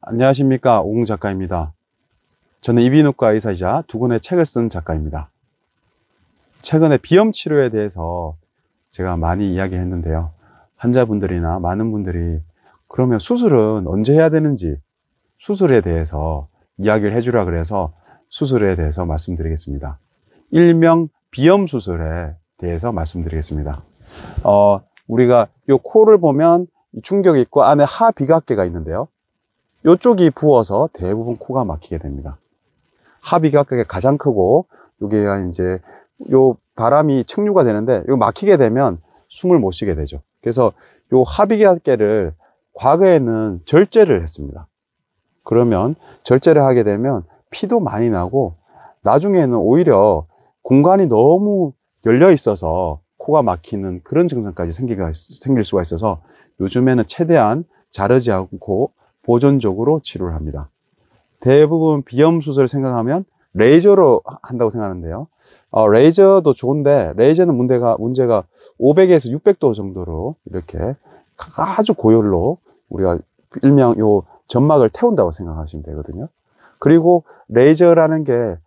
안녕하십니까, 오공 작가입니다. 저는 이비인후과 의사이자 두 권의 책을 쓴 작가입니다. 최근에 비염 치료에 대해서 제가 많이 이야기를 했는데요. 환자분들이나 많은 분들이 그러면 수술은 언제 해야 되는지 수술에 대해서 이야기를 해주라 그래서 수술에 대해서 말씀드리겠습니다. 일명 비염 수술에 대해서 말씀드리겠습니다. 우리가 요 코를 보면 충격이 있고 안에 하비각계가 있는데요. 이쪽이 부어서 대부분 코가 막히게 됩니다. 하비각계가 가장 크고 여기가 이제 요 바람이 측류가 되는데 요 막히게 되면 숨을 못 쉬게 되죠. 그래서 요 하비각계를 과거에는 절제를 했습니다. 그러면 절제를 하게 되면 피도 많이 나고 나중에는 오히려 공간이 너무 열려 있어서 코가 막히는 그런 증상까지 생길 수가 있어서 요즘에는 최대한 자르지 않고 보존적으로 치료를 합니다. 대부분 비염 수술을 생각하면 레이저로 한다고 생각하는데요. 레이저도 좋은데 레이저는 문제가 500에서 600도 정도로 이렇게 아주 고열로 우리가 일명 요 점막을 태운다고 생각하시면 되거든요. 그리고 레이저라는 게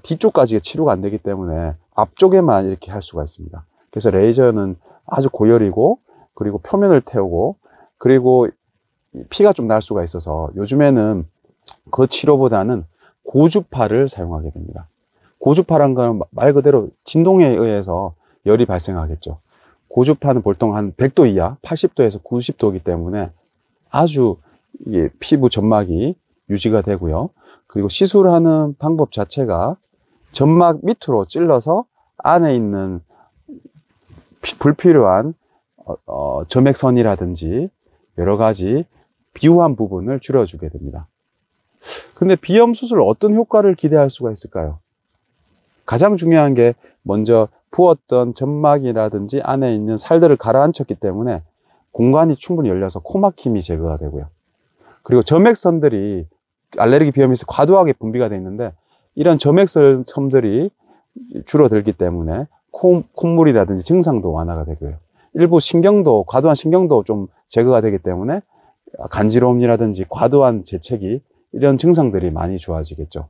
뒤쪽까지 치료가 안 되기 때문에 앞쪽에만 이렇게 할 수가 있습니다. 그래서 레이저는 아주 고열이고 그리고 표면을 태우고 그리고 피가 좀 날 수가 있어서 요즘에는 그 치료보다는 고주파를 사용하게 됩니다. 고주파란 건 말 그대로 진동에 의해서 열이 발생하겠죠. 고주파는 보통 한 100도 이하, 80도에서 90도이기 때문에 아주 피부 점막이 유지가 되고요. 그리고 시술하는 방법 자체가 점막 밑으로 찔러서 안에 있는 불필요한 점액선이라든지 여러 가지 비후한 부분을 줄여주게 됩니다. 근데 비염 수술 어떤 효과를 기대할 수가 있을까요? 가장 중요한 게 먼저 부었던 점막이라든지 안에 있는 살들을 가라앉혔기 때문에 공간이 충분히 열려서 코막힘이 제거가 되고요. 그리고 점액선들이 알레르기 비염에서 과도하게 분비가 되어 있는데 이런 점액선들이 줄어들기 때문에 콧물이라든지 증상도 완화가 되고요. 일부 신경도 과도한 신경도 좀 제거가 되기 때문에 간지러움이라든지 과도한 재채기 이런 증상들이 많이 좋아지겠죠.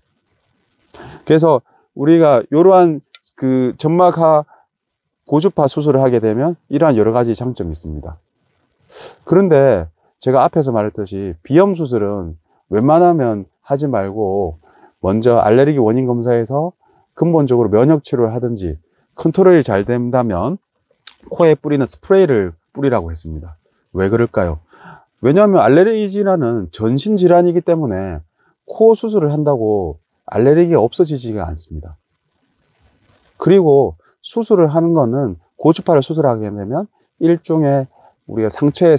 그래서 우리가 이러한 그 점막하 고주파 수술을 하게 되면 이러한 여러 가지 장점이 있습니다. 그런데 제가 앞에서 말했듯이 비염 수술은 웬만하면 하지 말고 먼저 알레르기 원인 검사에서 근본적으로 면역 치료를 하든지 컨트롤이 잘 된다면 코에 뿌리는 스프레이를 뿌리라고 했습니다. 왜 그럴까요? 왜냐하면 알레르기 질환은 전신 질환이기 때문에 코 수술을 한다고 알레르기가 없어지지가 않습니다. 그리고 수술을 하는 거는 고주파를 수술하게 되면 일종의 우리가 상처에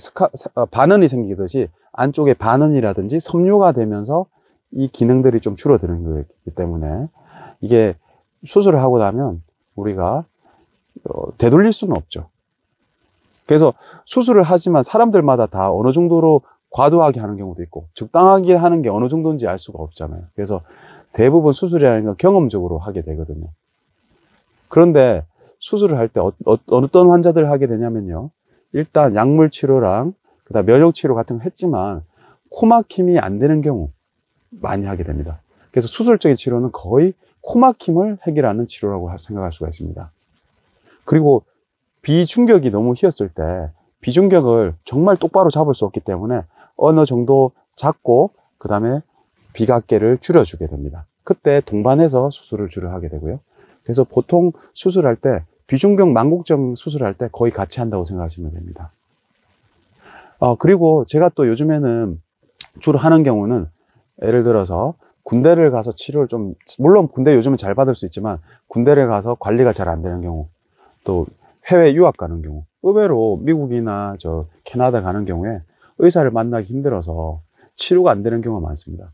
반응이 생기듯이 안쪽에 반응이라든지 섬유가 되면서 이 기능들이 좀 줄어드는 거기 때문에 이게 수술을 하고 나면 우리가 되돌릴 수는 없죠. 그래서 수술을 하지만 사람들마다 다 어느 정도로 과도하게 하는 경우도 있고 적당하게 하는 게 어느 정도인지 알 수가 없잖아요. 그래서 대부분 수술이라는 건 경험적으로 하게 되거든요. 그런데 수술을 할 때 어떤 환자들 하게 되냐면요. 일단 약물 치료랑 그다음 면역 치료 같은 거 했지만 코막힘이 안 되는 경우 많이 하게 됩니다. 그래서 수술적인 치료는 거의 코막힘을 해결하는 치료라고 생각할 수가 있습니다. 그리고 비중격이 너무 휘었을 때 비중격을 정말 똑바로 잡을 수 없기 때문에 어느 정도 잡고 그 다음에 비각계를 줄여주게 됩니다. 그때 동반해서 수술을 주로 하게 되고요. 그래서 보통 수술할 때 비중격 망곡증 수술할 때 거의 같이 한다고 생각하시면 됩니다. 그리고 제가 또 요즘에는 주로 하는 경우는 예를 들어서 군대를 가서 치료를 물론 군대 요즘은 잘 받을 수 있지만 군대를 가서 관리가 잘 안 되는 경우 또 해외 유학 가는 경우 의외로 미국이나 캐나다 가는 경우에 의사를 만나기 힘들어서 치료가 안 되는 경우가 많습니다.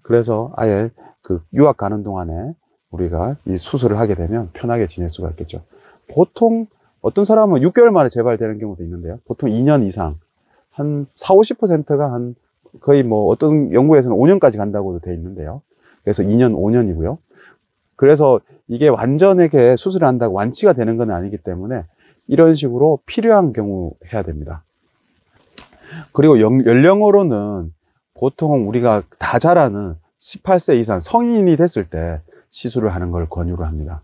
그래서 아예 그 유학 가는 동안에 우리가 이 수술을 하게 되면 편하게 지낼 수가 있겠죠. 보통 어떤 사람은 6개월 만에 재발되는 경우도 있는데요. 보통 2년 이상 한 40~50%가 거의 어떤 연구에서는 5년까지 간다고도 돼 있는데요. 그래서 2년, 5년이고요. 그래서 이게 완전하게 수술을 한다고 완치가 되는 건 아니기 때문에 이런 식으로 필요한 경우 해야 됩니다. 그리고 연령으로는 보통 우리가 다 잘 아는 18세 이상 성인이 됐을 때 시술을 하는 걸 권유를 합니다.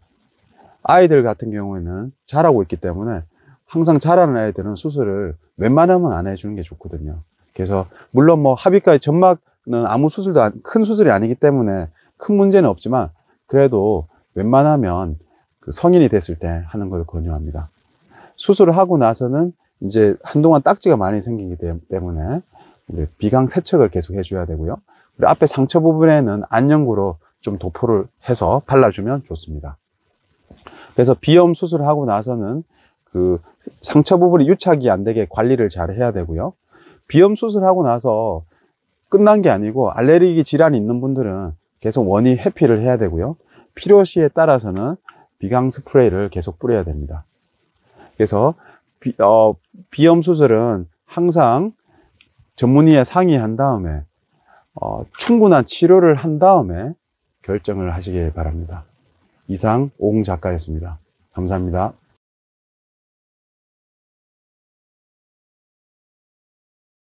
아이들 같은 경우에는 자라고 있기 때문에 항상 자라는 아이들은 수술을 웬만하면 안 해주는 게 좋거든요. 그래서 물론 뭐 합의까지 점막은 아무 수술도 큰 수술이 아니기 때문에 큰 문제는 없지만 그래도 웬만하면 그 성인이 됐을 때 하는 걸 권유합니다. 수술을 하고 나서는 이제 한동안 딱지가 많이 생기기 때문에 비강 세척을 계속 해줘야 되고요. 그리고 앞에 상처 부분에는 안연고로 좀 도포를 해서 발라주면 좋습니다. 그래서 비염 수술을 하고 나서는 그 상처 부분이 유착이 안 되게 관리를 잘 해야 되고요. 비염 수술하고 나서 끝난 게 아니고 알레르기 질환이 있는 분들은 계속 원위 회피를 해야 되고요. 필요시에 따라서는 비강 스프레이를 계속 뿌려야 됩니다. 그래서 비염 수술은 항상 전문의에 상의한 다음에 충분한 치료를 한 다음에 결정을 하시길 바랍니다. 이상 오홍 작가였습니다. 감사합니다.